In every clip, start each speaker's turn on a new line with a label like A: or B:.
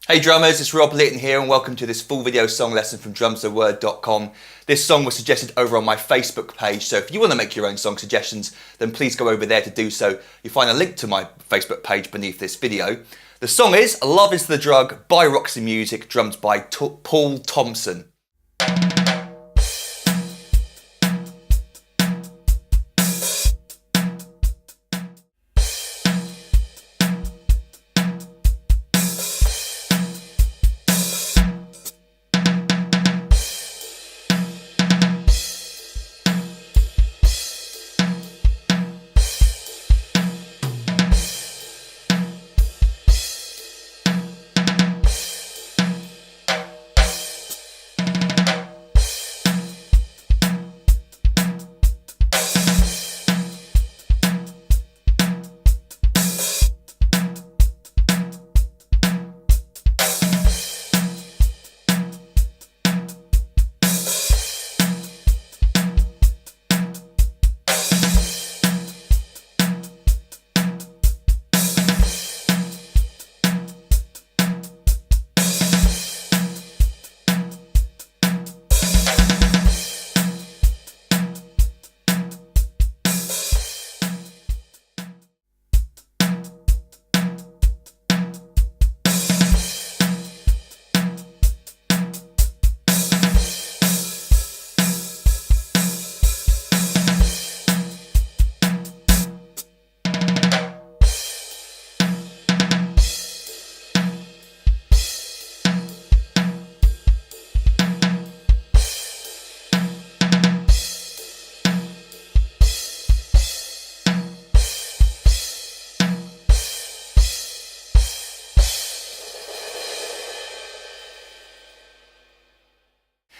A: Hey drummers, it's Rob Litton here and welcome to this full video song lesson from drumstheword.com. This song was suggested over on my Facebook page, so if you want to make your own song suggestions, then please go over there to do so. You'll find a link to my Facebook page beneath this video. The song is Love Is the Drug by Roxy Music, drums by Paul Thompson.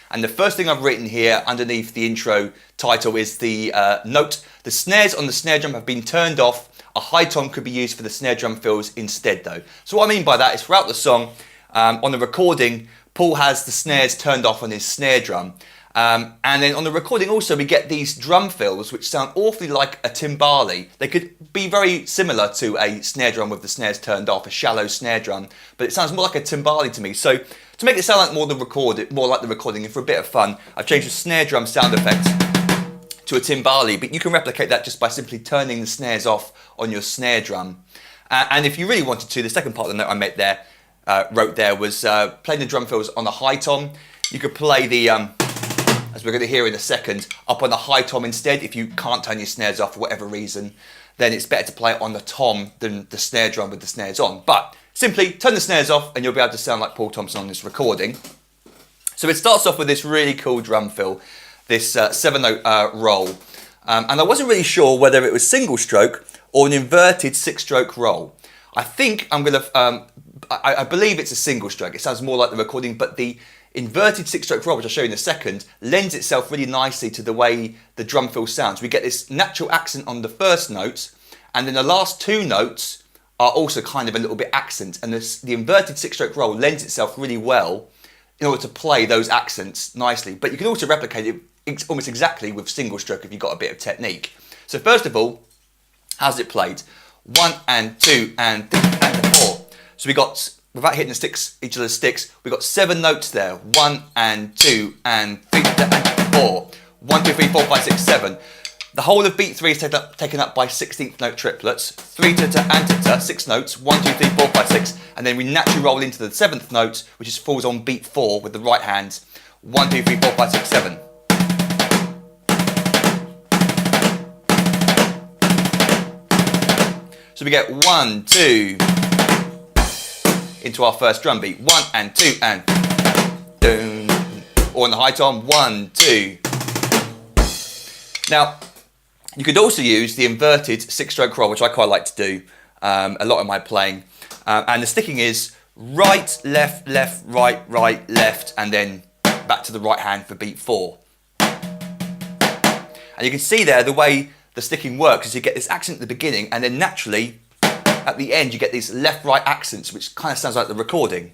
A: And the first thing I've written here underneath the intro title is the note, the snares on the snare drum have been turned off. A high tom could be used for the snare drum fills instead though. So what I mean by that is throughout the song, on the recording, Paul has the snares turned off on his snare drum. And then on the recording also we get these drum fills which sound awfully like a timbale. They could be very similar to a snare drum with the snares turned off, a shallow snare drum, but it sounds more like a timbale to me. So to make it sound like more like the recording and for a bit of fun, I've changed the snare drum sound effect to a timbale, but you can replicate that just by simply turning the snares off on your snare drum. And if you really wanted to, the second part of the note I wrote there was playing the drum fills on the high tom. You could play the, as we're going to hear in a second, up on the high tom instead. If you can't turn your snares off for whatever reason, then it's better to play it on the tom than the snare drum with the snares on. But simply turn the snares off and you'll be able to sound like Paul Thompson on this recording. So it starts off with this really cool drum fill, this 7-note roll. And I wasn't really sure whether it was single stroke or an inverted 6-stroke roll. I think I'm going to, I believe it's a single stroke. It sounds more like the recording, but the inverted 6-stroke roll, which I'll show you in a second, lends itself really nicely to the way the drum fill sounds. We get this natural accent on the first note, and then the last two notes are also kind of a little bit accent, and the inverted 6-stroke roll lends itself really well in order to play those accents nicely. But you can also replicate it almost exactly with single stroke if you've got a bit of technique. So first of all, how's it played? 1 and 2 and 3 and 4. So we got, without hitting the sticks, each of the sticks, we got 7 notes there. 1 and 2 and 3 and 4. 1, 2, 3, 4, 5, 6, 7. The whole of beat 3 is taken up by 16th note triplets. 3 to and to, 6 notes. 1, 2, 3, 4, 5, 6. And then we naturally roll into the 7th note, which falls on beat 4 with the right hand. 1, 2, 3, 4, 5, 6, 7. So we get 1, 2 into our first drum beat. 1 and 2 and dun. Or on the high tom, 1, 2. Now, you could also use the inverted 6-stroke roll, which I quite like to do a lot in my playing. And the sticking is right, left, left, right, right, left, and then back to the right hand for beat 4. And you can see there the way the sticking works is you get this accent at the beginning, and then naturally at the end you get these left-right accents, which kind of sounds like the recording.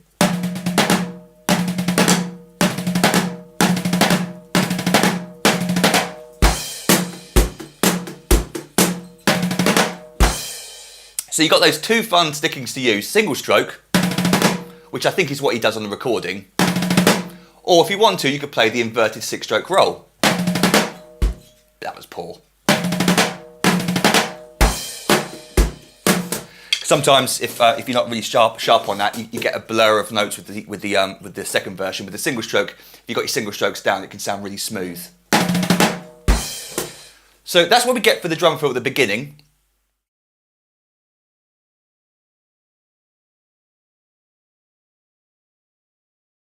A: So you've got those two fun stickings to use, single stroke which I think is what he does on the recording. Or if you want to, you could play the inverted 6-stroke roll. That was poor. Sometimes, if you're not really sharp on that, you get a blur of notes with the second version. With the single stroke, if you've got your single strokes down, it can sound really smooth. So that's what we get for the drum fill at the beginning.